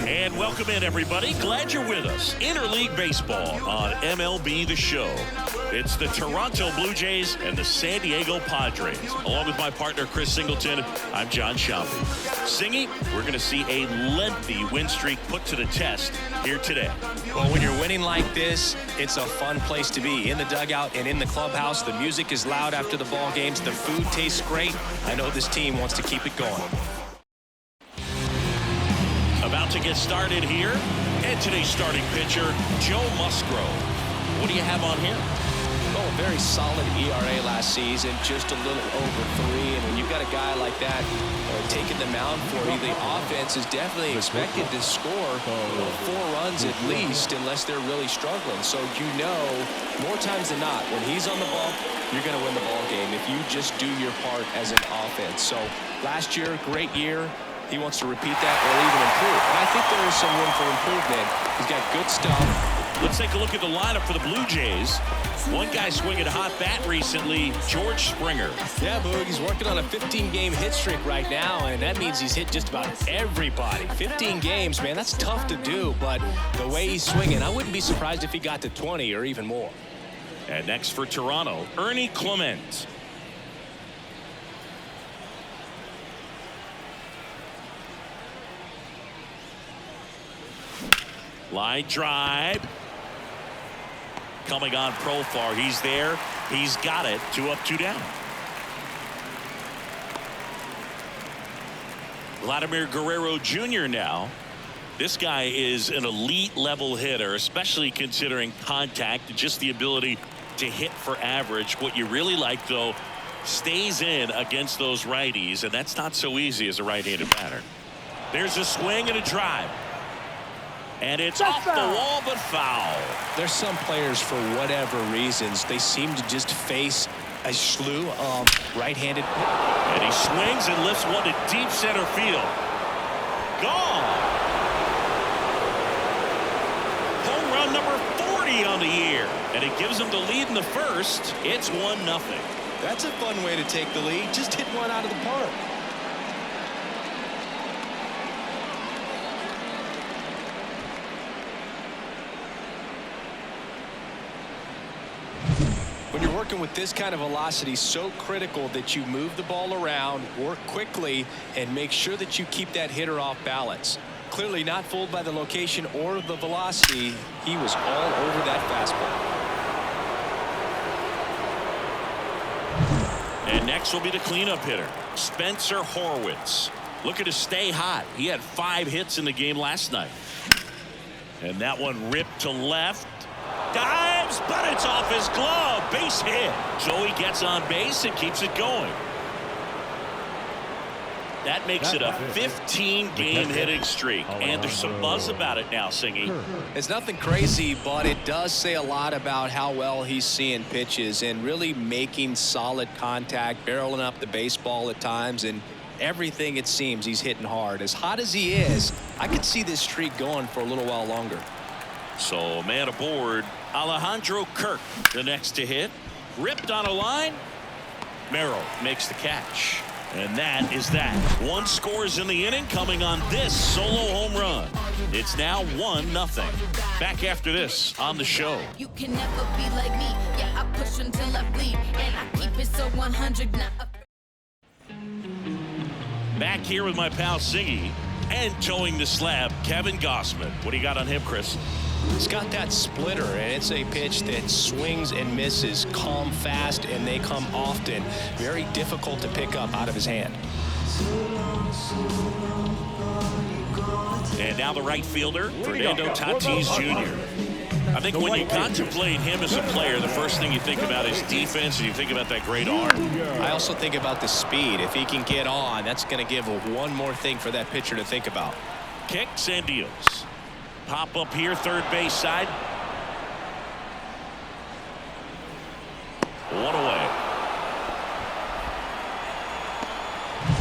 And welcome in, everybody. Glad you're with us. Interleague Baseball on MLB The Show. It's the Toronto Blue Jays and the San Diego Padres. Along with my partner, Chris Singleton, I'm John Schaumburg. Singy, we're going to see a lengthy win streak put to the test here today. Well, when you're winning like this, it's a fun place to be. In the dugout and in the clubhouse, the music is loud after the ball games. The food tastes great. I know this team wants to keep it going. About to get started here, and today's starting pitcher, Joe Musgrove. What do you have on him? Oh, a very solid ERA last season, just a little over 3. And when you've got a guy like that taking the mound for you, the offense is definitely expected to score 4 runs at least, unless they're really struggling. So you know, more times than not, when he's on the bump, you're going to win the ball game if you just do your part as an offense. So last year, great year. He wants to repeat that or even improve. And I think there is some room for improvement. He's got good stuff. Let's take a look at the lineup for the Blue Jays. One guy swinging a hot bat recently, George Springer. Yeah, Boog, he's working on a 15-game hit streak right now, and that means he's hit just about everybody. 15 games, man, that's tough to do, but the way he's swinging, I wouldn't be surprised if he got to 20 or even more. And next for Toronto, Ernie Clement. Line drive. Coming on Profar. He's there. He's got it. 2 up, 2 down. Vladimir Guerrero Jr. now. This guy is an elite level hitter, especially considering contact, just the ability to hit for average. What you really like, though, stays in against those righties, and that's not so easy as a right-handed batter. There's a swing and a drive. And it's off the wall, but foul. There's some players, for whatever reasons, they seem to just face a slew of right-handed. And he swings and lifts one to deep center field. Gone. Home run number 40 on the year. And it gives him the lead in the first. It's 1-0. That's a fun way to take the lead. Just hit one out of the park. When you're working with this kind of velocity, so critical that you move the ball around, work quickly, and make sure that you keep that hitter off balance. Clearly not fooled by the location or the velocity. He was all over that fastball. And next will be the cleanup hitter, Spencer Horwitz. Looking to stay hot. He had 5 hits in the game last night. And that one ripped to left. Dives, but it's off his glove. Base hit. So he gets on base and keeps it going. That makes it a 15-game hitting streak. And there's some buzz about it now, Singy. It's nothing crazy, but it does say a lot about how well he's seeing pitches and really making solid contact, barreling up the baseball at times, and everything it seems he's hitting hard. As hot as he is, I could see this streak going for a little while longer. So man aboard, Alejandro Kirk, the next to hit. Ripped on a line. Merrill makes the catch. And that is that. 1 scores in the inning coming on this solo home run. It's now 1-0. Back after this on the show. You can never be like me. Yeah, I push until I bleed. And I keep it so 100 now. Back here with my pal Singy and towing the slab, Kevin Gossman. What do you got on him, Chris? He's got that splitter, and it's a pitch that swings and misses, come fast, and they come often. Very difficult to pick up out of his hand. And now the right fielder, Fernando Tatis Jr. I think when you contemplate him as a player, the first thing you think about is defense, and you think about that great arm. I also think about the speed. If he can get on, that's going to give one more thing for that pitcher to think about. Kicks and deals. Pop up here, third base side. 1 away.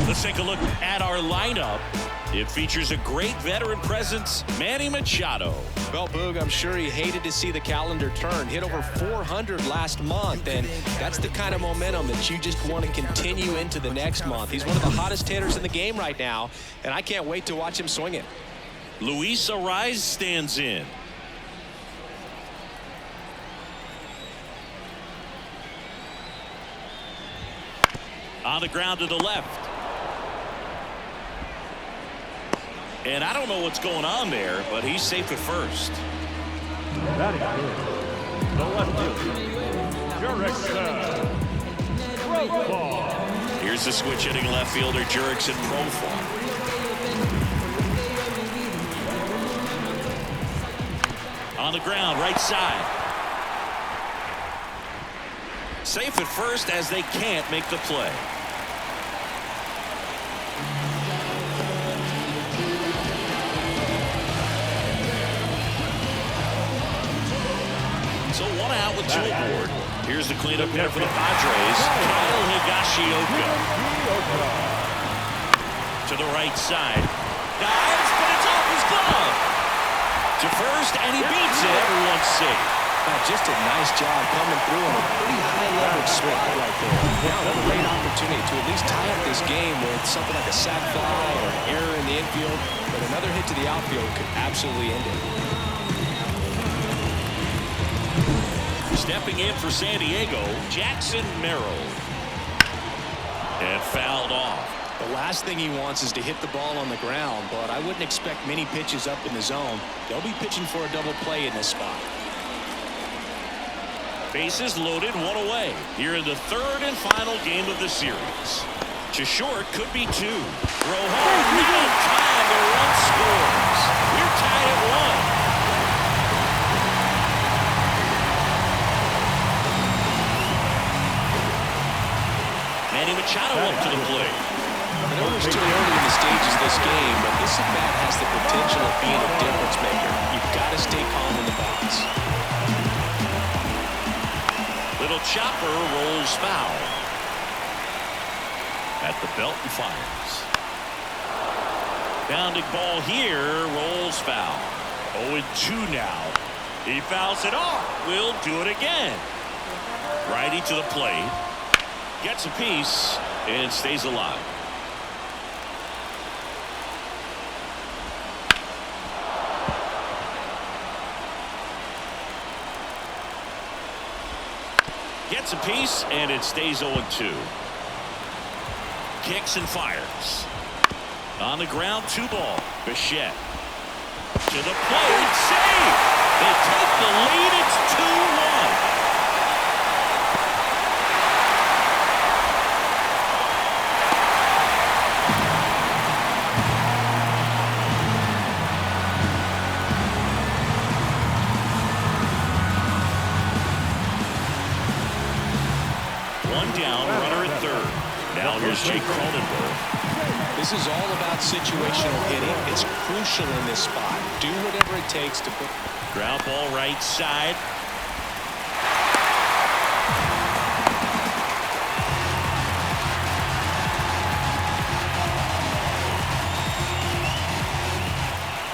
Let's take a look at our lineup. It features a great veteran presence, Manny Machado. Well, Boog, I'm sure he hated to see the calendar turn. Hit over 400 last month, and that's the kind of momentum that you just want to continue into the next month. He's one of the hottest hitters in the game right now, and I can't wait to watch him swing it. Luis Ariz stands in. On the ground to the left. And I don't know what's going on there, but he's safe at first. That is good. The left fielder, Jurickson. Here's the switch hitting left fielder Jurickson Profar. On the ground, right side. Safe at first as they can't make the play. So one out with two aboard. Here's the cleanup hitter for the Padres, Kyle Higashioka. To the right side. Dives, but it's off his glove. To first, and he beats it. Everyone's safe. Just a nice job coming through on a pretty high leverage swing right there. Now a great opportunity to at least tie up this game with something like a sac fly or an error in the infield. But another hit to the outfield could absolutely end it. Stepping in for San Diego, Jackson Merrill. And fouled off. The last thing he wants is to hit the ball on the ground, but I wouldn't expect many pitches up in the zone. They'll be pitching for a double play in this spot. Bases loaded, one away. Here in the third and final game of the series. To short, could be two. Throw home, now in time, the run scores. We're tied at one. Manny Machado up to the plate. I know we're still early in the stages of this game, but this at-bat has the potential of being a difference maker. You've got to stay calm in the box. Little chopper rolls foul. At the belt and fires. Bounding ball here, rolls foul. 0-2 now. He fouls it off. Will do it again. Righty to the plate. Gets a piece and stays alive. Gets a piece and it stays 0-2. Kicks and fires. On the ground, 2-ball. Bichette. To the plate, save! They take the lead, it's 2-1. One down, runner at third. Now here's Jake Cronenberg. This is all about situational hitting. It's crucial in this spot. Do whatever it takes to put. Ground ball right side.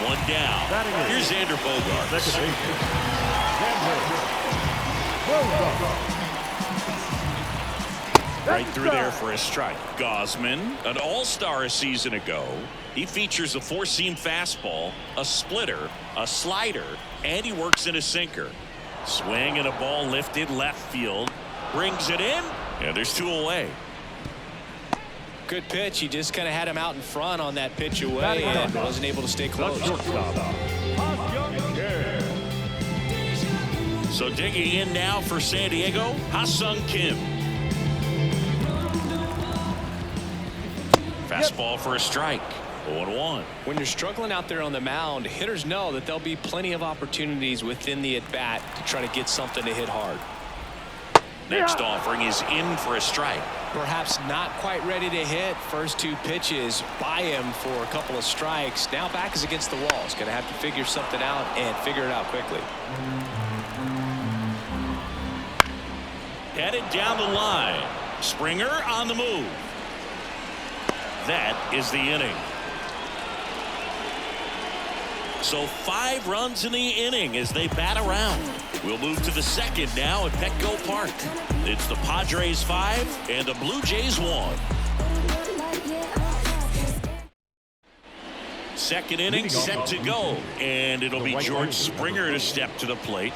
One down. Here's Xander Bogaerts. Right through there for a strike. Gosman, an all-star a season ago. He features a four-seam fastball, a splitter, a slider, and he works in a sinker. Swing and a ball lifted left field. Brings it in, and there's two away. Good pitch. He just kind of had him out in front on that pitch away and wasn't able to stay close. So digging in now for San Diego, Ha-Sung Kim. Fastball for a strike. 0-1. When you're struggling out there on the mound, hitters know that there'll be plenty of opportunities within the at-bat to try to get something to hit hard. Next offering is in for a strike. Perhaps not quite ready to hit. First two pitches by him for a couple of strikes. Now back is against the wall. He's going to have to figure something out and figure it out quickly. Headed down the line. Springer on the move. That is the inning. So 5 runs in the inning as they bat around. We'll move to the second now at Petco Park. It's the Padres 5 and the Blue Jays 1. Second inning set to go, and it'll be George Springer to step to the plate.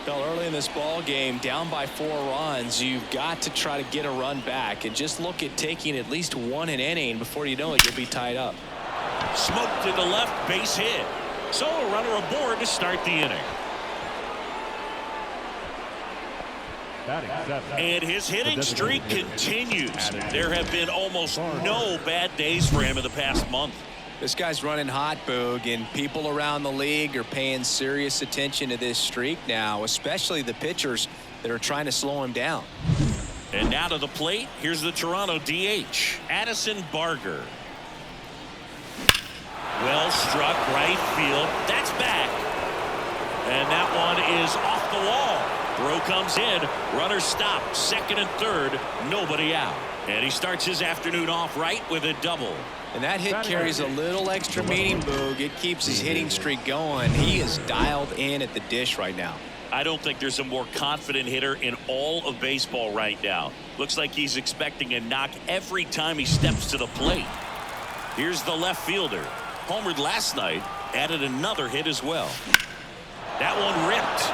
Well, early in this ball game, down by 4 runs, you've got to try to get a run back and just look at taking at least one an inning. Before you know it, you'll be tied up. Smoked to the left, base hit. So a runner aboard to start the inning. And his hitting streak continues. There have been almost no bad days for him in the past month. This guy's running hot, Boog, and people around the league are paying serious attention to this streak now, especially the pitchers that are trying to slow him down. And now to the plate, here's the Toronto DH, Addison Barger. Well struck right field. That's back. And that one is off the wall. Throw comes in. Runner stopped. Second and third. Nobody out. And he starts his afternoon off right with a double. And that hit carries a little extra meaning, Boog. It keeps his hitting streak going. He is dialed in at the dish right now. I don't think there's a more confident hitter in all of baseball right now. Looks like he's expecting a knock every time he steps to the plate. Here's the left fielder. Homered last night. Added another hit as well. That one ripped.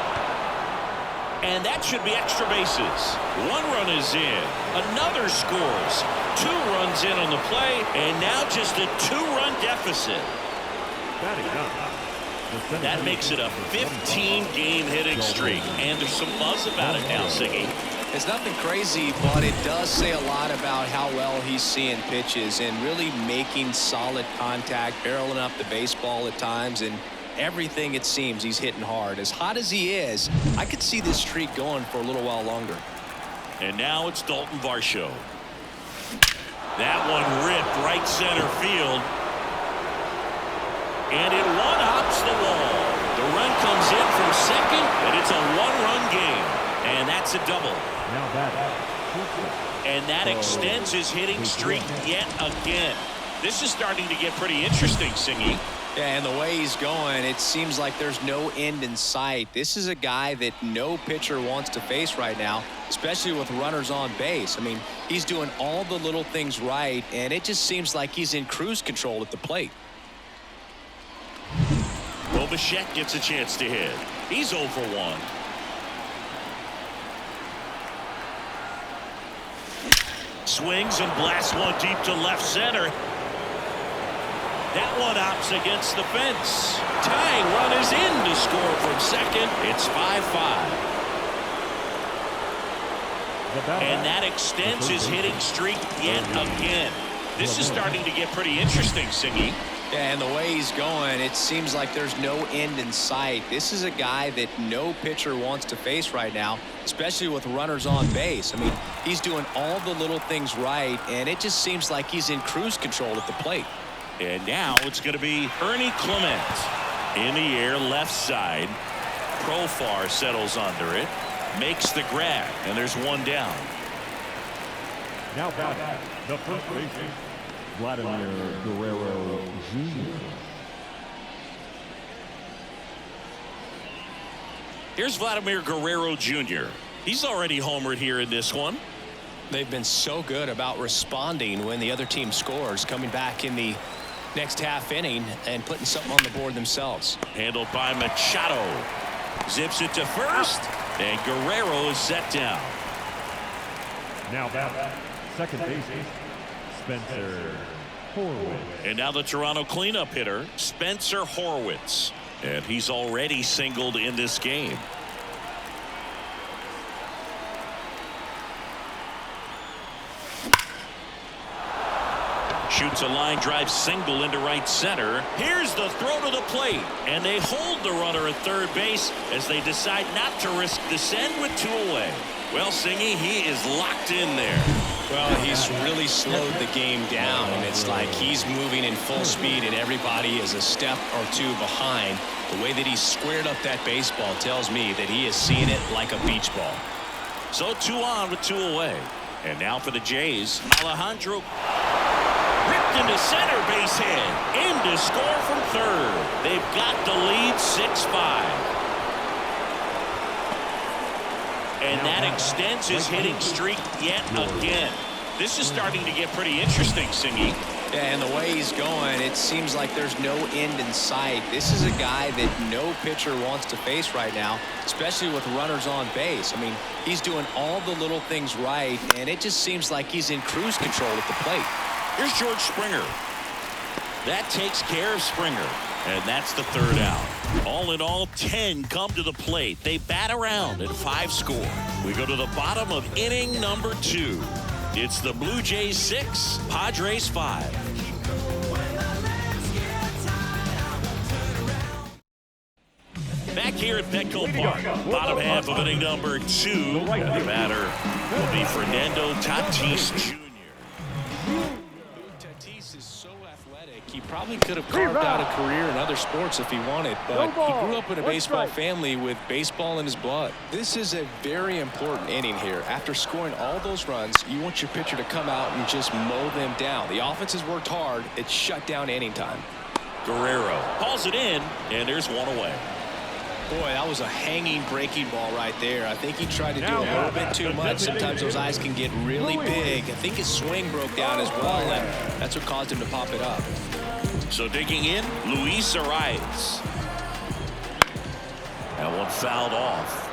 And that should be extra bases. One run is in. Another scores. 2 runs in on the play. And now just a 2-run deficit. That makes it a 15-game hitting streak. And there's some buzz about it now, Siggy. It's nothing crazy, but it does say a lot about how well he's seeing pitches and really making solid contact, barreling up the baseball at times, and everything it seems he's hitting hard. As hot as he is, I could see this streak going for a little while longer. And now it's Dalton Varsho. That one ripped right center field. And it one-hops the wall. The run comes in from second, and it's a 1-run game. And that's a double. And that extends his hitting streak yet again. This is starting to get pretty interesting, Singy. Yeah, and the way he's going, it seems like there's no end in sight. This is a guy that no pitcher wants to face right now, especially with runners on base. I mean, he's doing all the little things right, and it just seems like he's in cruise control at the plate. Well, Bichette gets a chance to hit. He's 0 for 1. Swings and blasts one deep to left center. That one opts against the fence. Tying run is in to score from second. It's 5-5. And that extends his hitting streak yet again. This is starting to get pretty interesting, Siggy. Yeah, and the way he's going, it seems like there's no end in sight. This is a guy that no pitcher wants to face right now, especially with runners on base. I mean, he's doing all the little things right, and it just seems like he's in cruise control at the plate. And now it's going to be Ernie Clement. In the air, left side. Profar settles under it. Makes the grab, and there's one down. Now back, the first baseman, Vladimir Guerrero Jr. Here's Vladimir Guerrero Jr. He's already homered here in this one. They've been so good about responding when the other team scores, coming back in the next half inning and putting something on the board themselves. Handled by Machado. Zips it to first, and Guerrero is set down. Now back, second baseman, Spencer Horwitz. And now the Toronto cleanup hitter, Spencer Horwitz. And he's already singled in this game. Shoots a line drive single into right center. Here's the throw to the plate. And they hold the runner at third base as they decide not to risk the send with 2 away. Well, Singy, he is locked in there. Well, he's really slowed the game down, and it's like he's moving in full speed and everybody is a step or 2 behind. The way that he squared up that baseball tells me that he is seeing it like a beach ball. So 2 on with 2 away. And now for the Jays, Alejandro ripped into center, base hit. In to score from third. They've got the lead 6-5. And that extends his hitting streak yet again. This is starting to get pretty interesting, Singy. Yeah, and the way he's going, it seems like there's no end in sight. This is a guy that no pitcher wants to face right now, especially with runners on base. I mean, he's doing all the little things right, and it just seems like he's in cruise control at the plate. Here's George Springer. That takes care of Springer, and that's the third out. All in all, 10 come to the plate. They bat around at 5 score. We go to the bottom of inning number 2. It's the Blue Jays 6, Padres 5. Back here at Petco Park, bottom half of inning number 2. And the batter will be Fernando Tatis Jr. Tatis is so athletic. He probably could have carved out a career in other sports if he wanted, but he grew up in a baseball family with baseball in his blood. This is a very important inning here. After scoring all those runs, you want your pitcher to come out and just mow them down. The offense has worked hard. It's shut down inning time. Guerrero hauls it in, and there's one away. Boy, that was a hanging breaking ball right there. I think he tried to do a little bit too much. Sometimes those eyes can get really big. I think his swing broke down as well, and that's what caused him to pop it up. So digging in, Luis Arias. That one fouled off.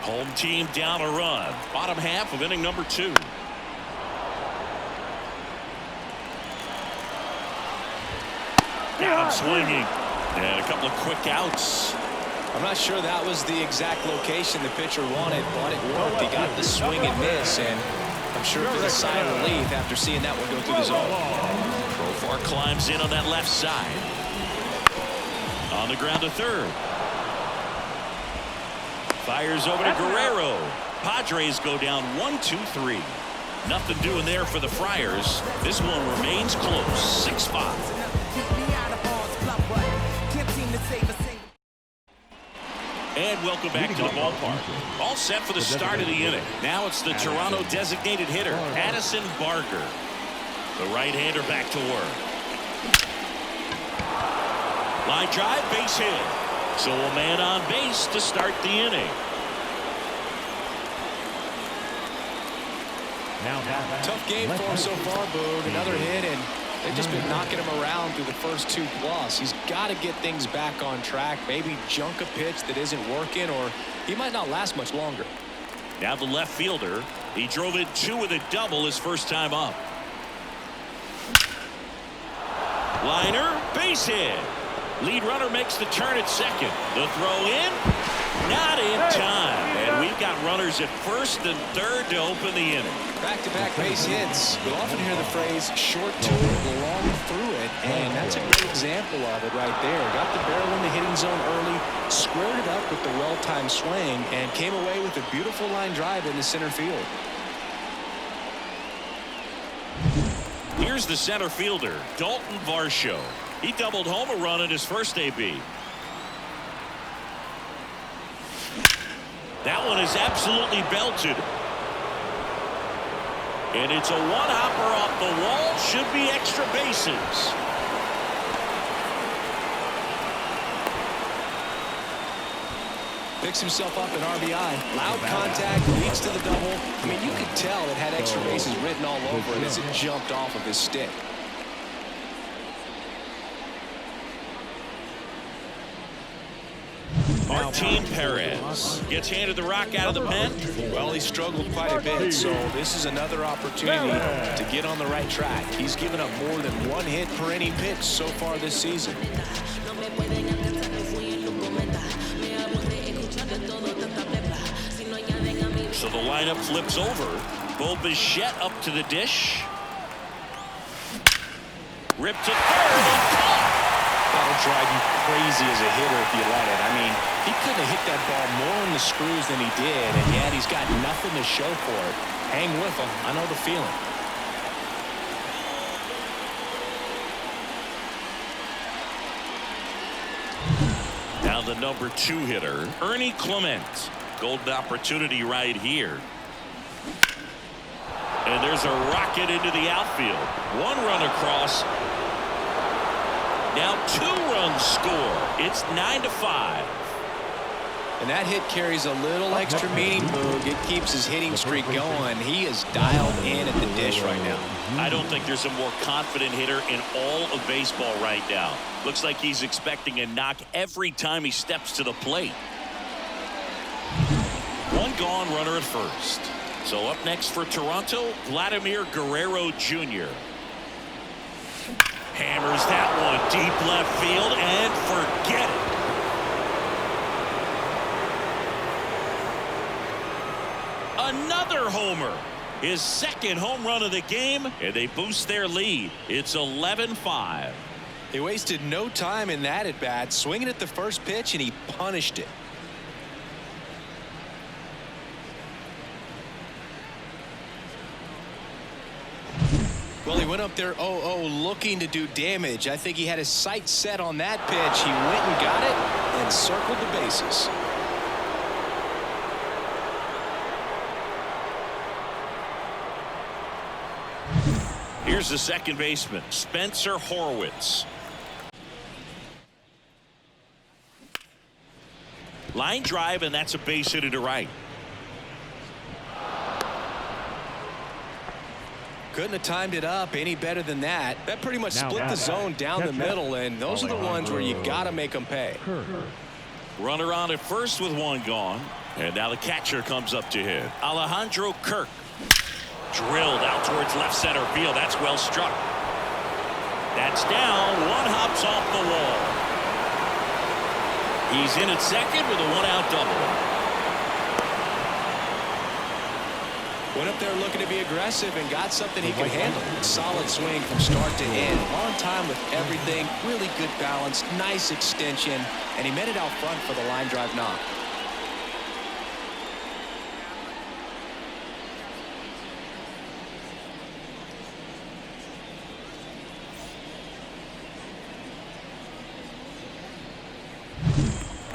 Home team down a run. Bottom half of inning number 2. Got him swinging. And a couple of quick outs. I'm not sure that was the exact location the pitcher wanted, but it worked. He got the swing and miss, and I'm sure it was a sigh of relief after seeing that one go through the zone. Profar climbs in on that left side. On the ground to third. Fires over to Guerrero. Padres go down 1-2-3. Nothing doing there for the Friars. This one remains close. 6-5. And welcome back to the ballpark. All set for the start of the inning. Now it's the Toronto designated hitter, Addison Barker. The right-hander back to work. Line drive, base hit. So a man on base to start the inning. Tough game for him so far, Boog. Another hit, and they've just been knocking him around through the first 2+. He's got to get things back on track. Maybe junk a pitch that isn't working, or he might not last much longer. Now the left fielder. He drove it 2 with a double his first time up. Liner, base hit. Lead runner makes the turn at second. The throw in, not in time. And we've got runners at first and third to open the inning. Back-to-back base hits. You'll often hear the phrase short to it, long through it, and that's a great example of it right there. Got the barrel in the hitting zone early, squared it up with the well-timed swing, and came away with a beautiful line drive into center field. Here's the center fielder, Dalton Varsho. He doubled home a run in his first AB. That one is absolutely belted. And it's a one-hopper off the wall. Should be extra bases. Picks himself up an RBI. Loud contact, leads to the double. I mean, you could tell it had extra bases written all over it as it jumped off of his stick. Martin Perez gets handed the rock out of the pen. Well, he struggled quite a bit, so this is another opportunity to get on the right track. He's given up more than 1 hit per inning pitch so far this season. So the lineup flips over. Bo Bichette up to the dish. Ripped to third. That'll drive you crazy as a hitter if you let it. I mean, he couldn't have hit that ball more in the screws than he did, and yet he's got nothing to show for it. Hang with him. I know the feeling. Now the number 2 hitter, Ernie Clement. Golden opportunity right here. And there's a rocket into the outfield. 1 run across. Now 2 runs score. It's 9-5. And that hit carries a little extra meaning, Boog. It keeps his hitting streak going. He is dialed in at the dish right now. I don't think there's a more confident hitter in all of baseball right now. Looks like he's expecting a knock every time he steps to the plate. One gone, runner at first. So up next for Toronto, Vladimir Guerrero Jr. Hammers that one deep left field and forget it. Another homer. His second home run of the game, and they boost their lead. It's 11-5. They wasted no time in that at bat, swinging at the first pitch, and he punished it. Well, he went up there 0-0 looking to do damage. I think he had his sights set on that pitch. He went and got it and circled the bases. Here's the second baseman, Spencer Horwitz. Line drive, and that's a base hit to right. Couldn't have timed it up any better than that. That pretty much split the zone down the middle, and those are the ones where you got to make them pay. Runner on at first with one gone, and now the catcher comes up to hit. Alejandro Kirk. Drilled out towards left center field. That's well struck. That's down. One hops off the wall. He's in at second with a one-out double. Went up there looking to be aggressive and got something he could handle. Solid swing from start to end. On time with everything. Really good balance. Nice extension. And he met it out front for the line drive knock.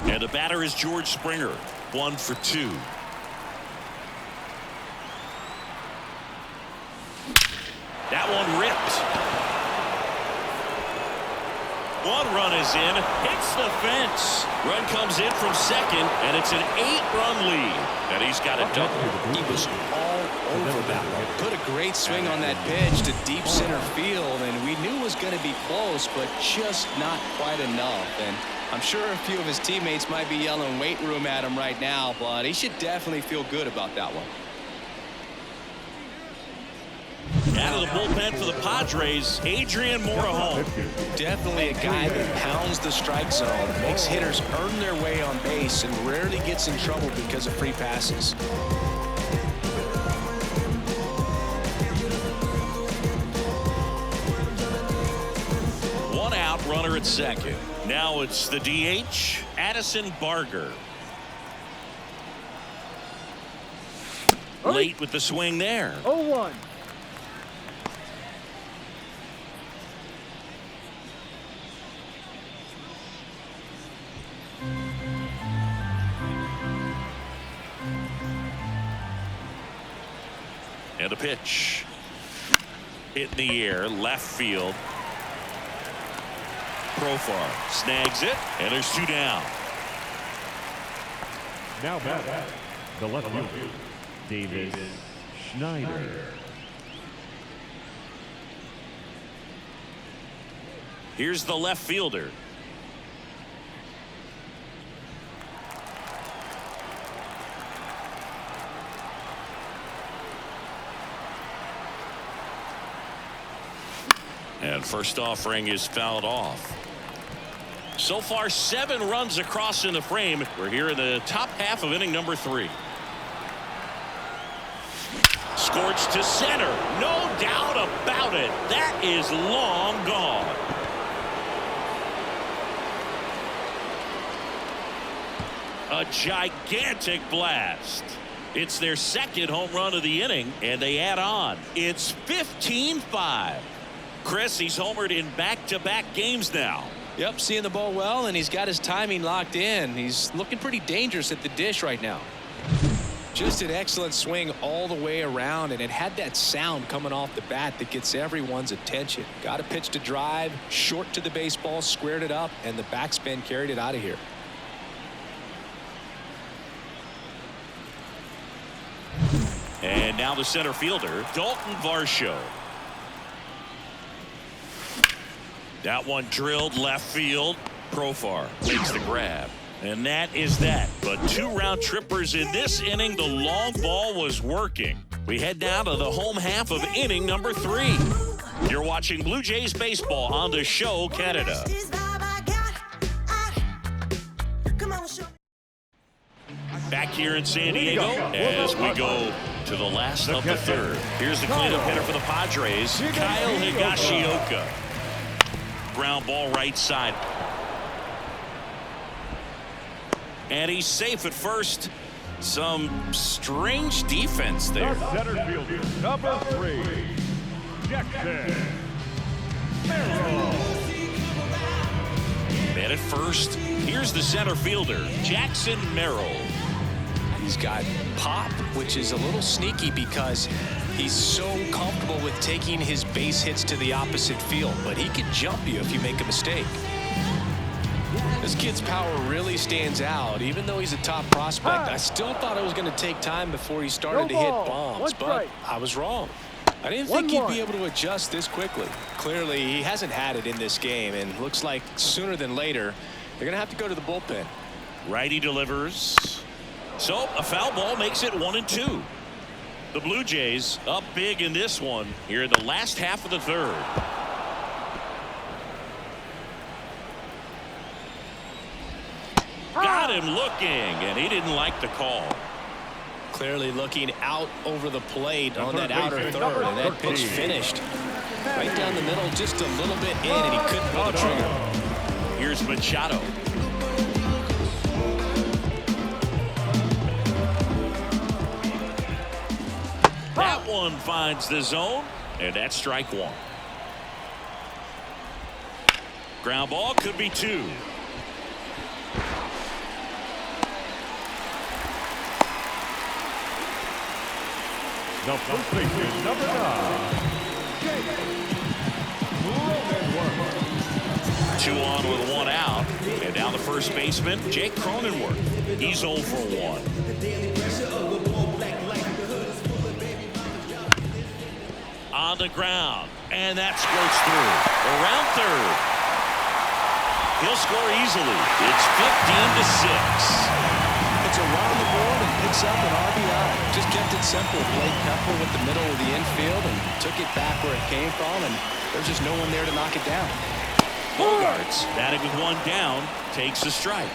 And the batter is George Springer. 1 for 2. That one ripped. One run is in. Hits the fence. Run comes in from second, and it's an 8-run lead. And he's got a double. He was all over that one. Put a great swing on that pitch to deep center field, and we knew it was going to be close, but just not quite enough. And I'm sure a few of his teammates might be yelling weight room at him right now, but he should definitely feel good about that one. Out of the bullpen for the Padres, Adrian Morejon. Definitely a guy that pounds the strike zone, makes hitters earn their way on base, and rarely gets in trouble because of free passes. One out, runner at second. Now it's the DH, Addison Barger. Late with the swing there. 0-1. And a pitch. Hit in the air, left field. Profar snags it, and there's 2 down. Now back. The left fielder, Davis Schneider. Here's the left fielder. And first offering is fouled off. So far 7 runs across in the frame. We're here in the top half of inning number 3. Scorched to center. No doubt about it. That is long gone. A gigantic blast. It's their second home run of the inning, and they add on. It's 15-5. Chris, he's homered in back-to-back games now. Yep, seeing the ball well, and he's got his timing locked in. He's looking pretty dangerous at the dish right now. Just an excellent swing all the way around, and it had that sound coming off the bat that gets everyone's attention. Got a pitch to drive, short to the baseball, squared it up, and the backspin carried it out of here. And now the center fielder, Dalton Varsho. That one drilled left field. Profar makes the grab. And that is that. But 2 round trippers in this inning. The long ball was working. We head now to the home half of inning number 3. You're watching Blue Jays baseball on the show Canada. Back here in San Diego as we go to the last of the third. Here's the cleanup hitter for the Padres, Kyle Higashioka. Ground ball right side. And he's safe at first. Some strange defense there. Center fielder, number 3, Jackson Merrill. Man at first. Here's the center fielder, Jackson Merrill. He's got pop, which is a little sneaky because he's so comfortable with taking his base hits to the opposite field, but he can jump you if you make a mistake. This kid's power really stands out. Even though he's a top prospect, I still thought it was going to take time before he started to hit bombs, but I was wrong. I didn't think he'd be able to adjust this quickly. Clearly, he hasn't had it in this game, and looks like sooner than later, they're going to have to go to the bullpen. Righty delivers. So a foul ball makes it 1-2. The Blue Jays up big in this one here in the last half of the third. Got him looking, and he didn't like the call. Clearly looking out over the plate on that outer third, and that pitch finished right down the middle, just a little bit in, and he couldn't pull the trigger. Here's Machado. That one finds the zone, and that's strike 1. Ground ball could be 2. The first baseman, number 9, Cronenworth. 2 on with 1 out, and now the first baseman, Jake Cronenworth. He's 0 for 1. On the ground, and that squirts through. Around third. He'll score easily. It's 15-6. It's a run on the board and picks up an RBI. Just kept it simple. Blake Pepper with the middle of the infield and took it back where it came from, and there's just no one there to knock it down. Bogarts, batting with 1 down, takes a strike.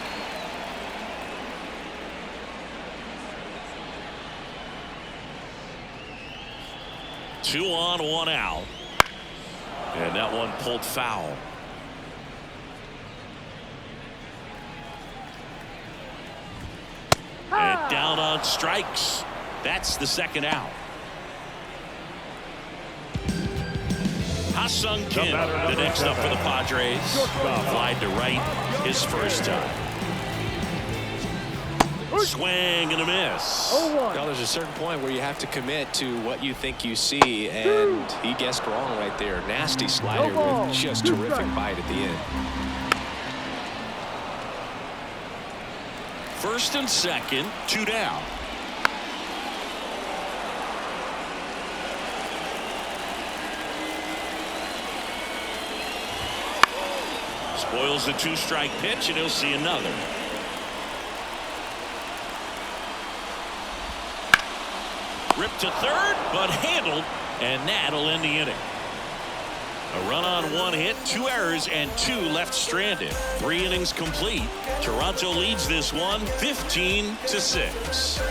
Two on, 1 out. And that one pulled foul. And down on strikes. That's the second out. Ha-Sung Kim, the next up for the Padres. Flied to right his first time. Swing and a miss. Now there's a certain point where you have to commit to what you think you see, and he guessed wrong right there. Nasty slider with just terrific bite at the end. First and second, 2 down. Spoils the 2-strike pitch, and he'll see another. Ripped to third, but handled, and that'll end the inning. A run on 1 hit, 2 errors, and 2 left stranded. 3 innings complete. Toronto leads this one 15-6.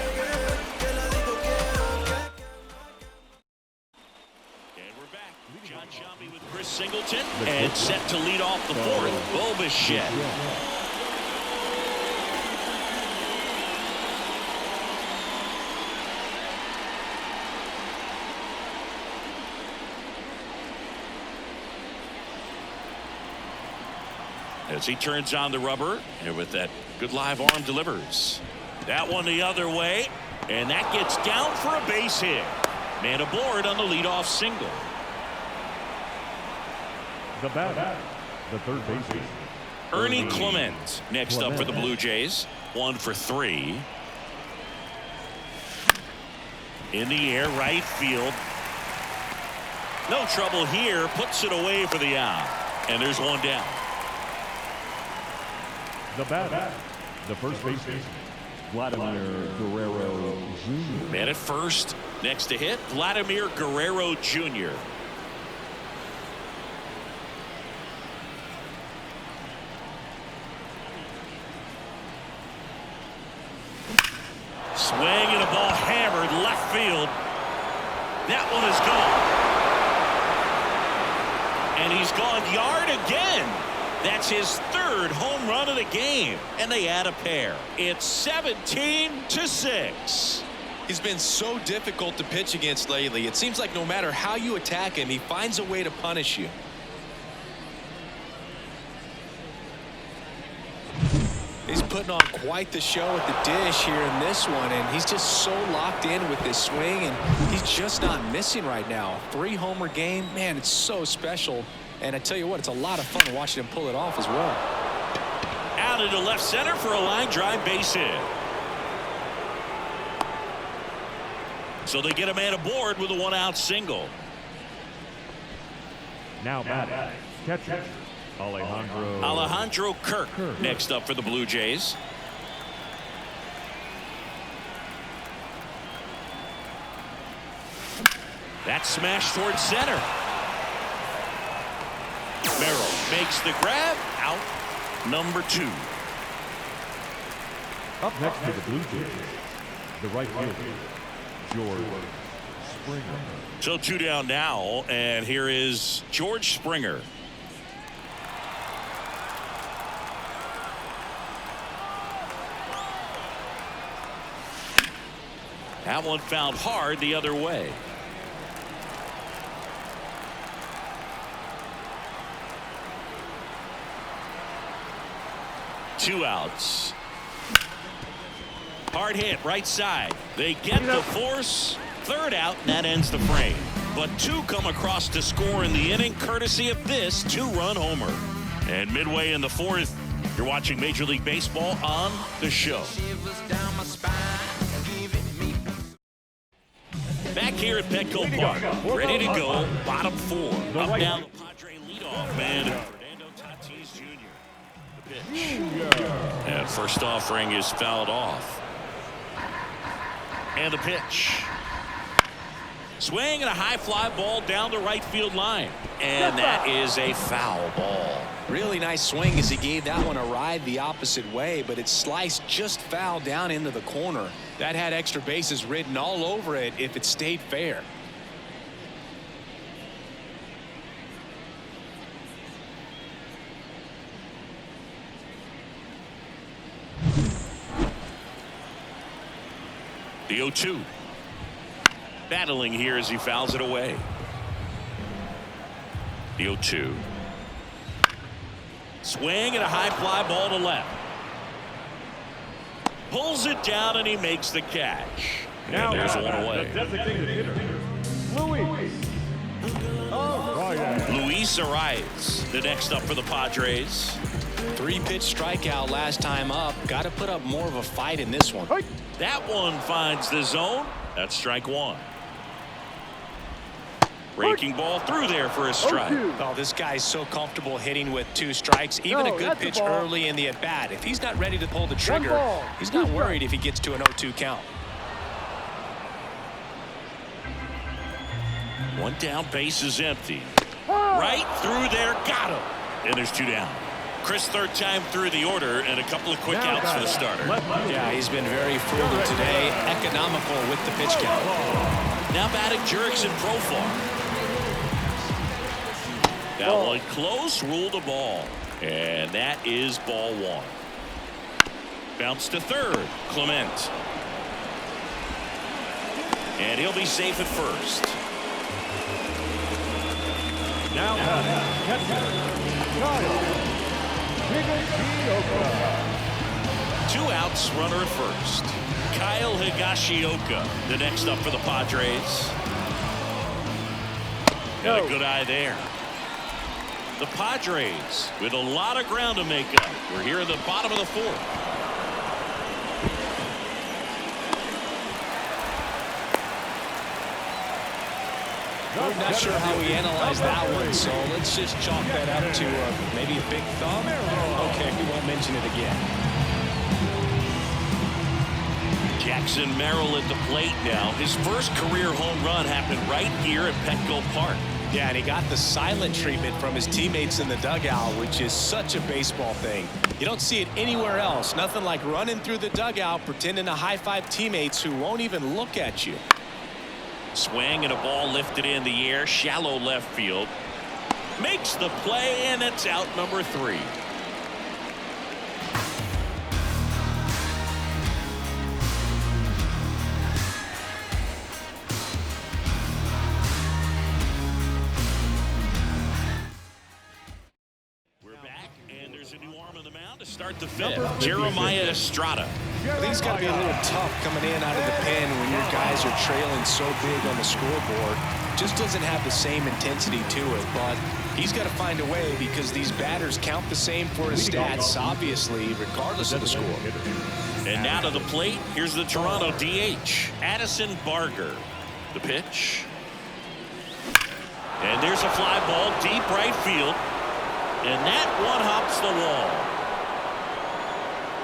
And we're back. John Shelby with Chris Singleton, and set to lead off the 4th, Bo Bichette. As he turns on the rubber, and with that good live arm delivers. That one the other way, and that gets down for a base hit. Man aboard on the leadoff single. The batter, the third baseman, Ernie Clement next up for the Blue Jays. 1 for 3. In the air, right field. No trouble here. Puts it away for the out. And there's one down. The batter, the first baseman, Vladimir Guerrero Jr. Man at first. Next to hit, Vladimir Guerrero Jr. Swing and a ball hammered left field. That one is gone. And he's gone yard again. That's his third home run of the game. And they add a pair. It's 17-6. He's been so difficult to pitch against lately. It seems like no matter how you attack him, he finds a way to punish you. He's putting on quite the show at the dish here in this one, and he's just so locked in with this swing, and he's just not missing right now. 3-homer game, man, it's so special. And I tell you what, it's a lot of fun watching him pull it off as well. Out into left center for a line drive base hit. So they get a man aboard with a 1-out single. Now batting, catcher, Alejandro Kirk next up for the Blue Jays. That's smashed towards center. Merrill makes the grab. Out number 2. Up next to the Blue Jays, the right fielder, George Springer. So 2 down now, and here is George Springer. That one fouled hard the other way. Two outs. Hard hit right side. They get the force. Third out, and that ends the frame. But 2 come across to score in the inning courtesy of this 2-run homer. And midway in the 4th, you're watching Major League Baseball on the show. Back here at Petco Park, ready to go, bottom 4. Up down the Padre leadoff man, Fernando Tatis Jr. The pitch. And first offering is fouled off. And the pitch. Swing and a high fly ball down the right field line. And that is a foul ball. Really nice swing as he gave that one a ride the opposite way, but it sliced just foul down into the corner. That had extra bases written all over it if it stayed fair. The 0-2. Battling here as he fouls it away. The 0-2. Swing and a high fly ball to left. Pulls it down and he makes the catch. Now and there's one the away. designated hitter, Luis. Luis Arias, the next up for the Padres. 3-pitch strikeout last time up. Got to put up more of a fight in this one. That one finds the zone. That's strike 1. Breaking ball through there for a strike. Oh, this guy's so comfortable hitting with 2 strikes. Even a good pitch early in the at-bat. If he's not ready to pull the trigger, he's not worried if he gets to an 0-2 count. 1 down, base is empty. Right through there, got him. And there's 2 down. Chris, 3rd time through the order, and a couple of quick outs for the starter. Yeah, he's been very frugal today, economical with the pitch count. Now batting Jurickson Profar. That one close, ruled a ball. And that is ball 1. Bounce to 3rd, Clement. And he'll be safe at 1st. Now catcher, Kyle. 2 outs, runner at 1st. Kyle Higashioka, the next up for the Padres. Got a good eye there. The Padres with a lot of ground to make up. We're here at the bottom of the 4th. I'm not sure how we analyzed that one, so let's just chalk that up to maybe a big thumb. Okay, we won't mention it again. Jackson Merrill at the plate now. His first career home run happened right here at Petco Park. Yeah, and he got the silent treatment from his teammates in the dugout, which is such a baseball thing. You don't see it anywhere else. Nothing like running through the dugout, pretending to high-five teammates who won't even look at you. Swing and a ball lifted in the air, shallow left field. Makes the play, and it's out number 3. To start the 5th, Jeremiah Estrada. I think it's got to be a little tough coming in out of the pen when your guys are trailing so big on the scoreboard. Just doesn't have the same intensity to it, but he's got to find a way because these batters count the same for his stats, obviously, regardless of the score. And now to the plate, here's the Toronto DH, Addison Barger. The pitch. And there's a fly ball deep right field. And that one hops the wall.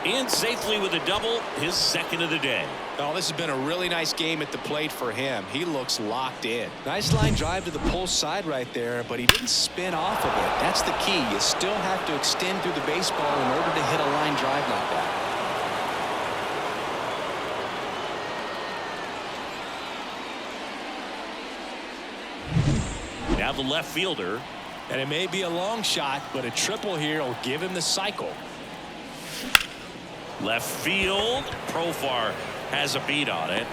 In safely with a double, his second of the day. Oh, this has been a really nice game at the plate for him. He looks locked in. Nice line drive to the pull side right there, but he didn't spin off of it. That's the key. You still have to extend through the baseball in order to hit a line drive like that. Now the left fielder. And it may be a long shot, but a triple here will give him the cycle. Left field. Profar has a beat on it.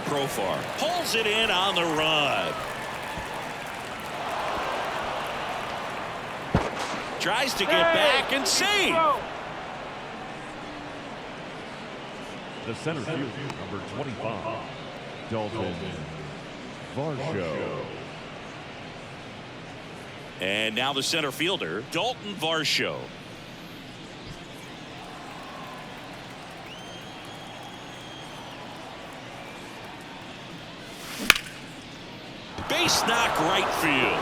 Profar pulls it in on the run. Tries to get back and save. The center fielder, number 25, Dalton Varsho. And now the center fielder, Dalton Varsho. Base knock right field.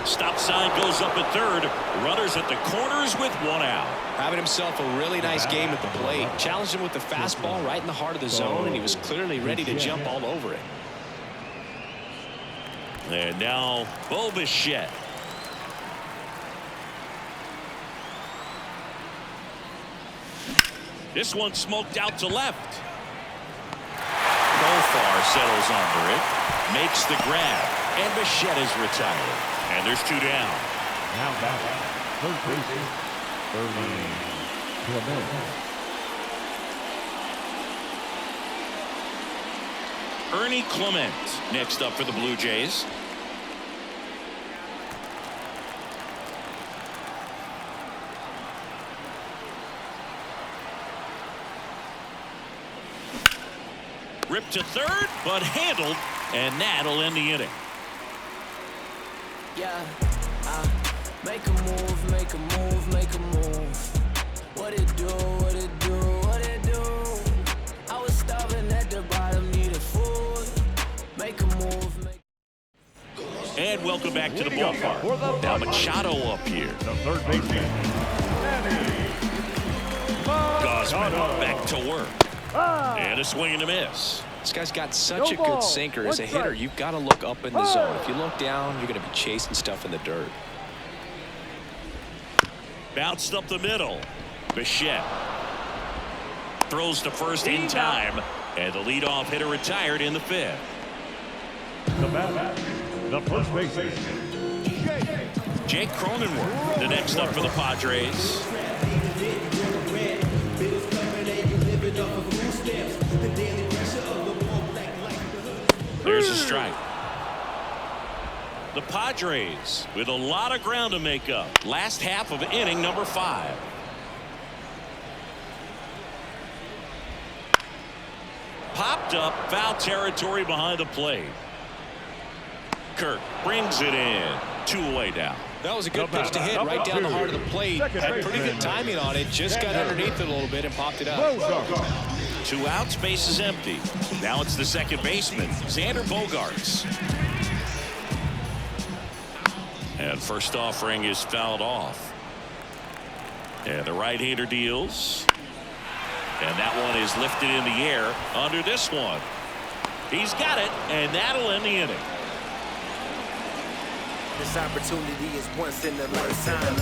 Stop sign goes up at third. Runners at the corners with 1 out. Having himself a really nice game at the plate. Challenged him with the fastball right in the heart of the zone, and he was clearly ready to jump all over it. And now Bo Bichette. This one smoked out to left. Profar settles under it. Makes the grab. And Bichette is retired. And there's 2 down. Now back, third baseman, Ernie Clement next up for the Blue Jays. Ripped to third, but handled, and that'll end the inning. Yeah, make a move, make a move, make a move. What it do, what it do, what it do? I was starving at the bottom, needed food. Make a move, make. And welcome back to the ballpark. Now Machado up here. the third baseman, Gosman back to work. And a swing and a miss. This guy's got such a good sinker. As a hitter, you've got to look up in the zone. If you look down, you're going to be chasing stuff in the dirt. Bounced up the middle. Bichette throws to first in time. And the leadoff hitter retired in the 5th. the batter, the first baseman, Jake Cronenworth, the next up for the Padres. There's a strike. The Padres with a lot of ground to make up. Last half of inning number 5. Popped up, foul territory behind the plate. Kirk brings it in. 2 away now. That was a good pitch to hit right down the heart of the plate. Had pretty good timing on it. Just got underneath it a little bit and popped it up. 2 outs, base is empty. Now it's the second baseman, Xander Bogaerts. And first offering is fouled off. And the right-hander deals. And that one is lifted in the air under this one. He's got it, and that'll end the inning. This opportunity is once in a lifetime.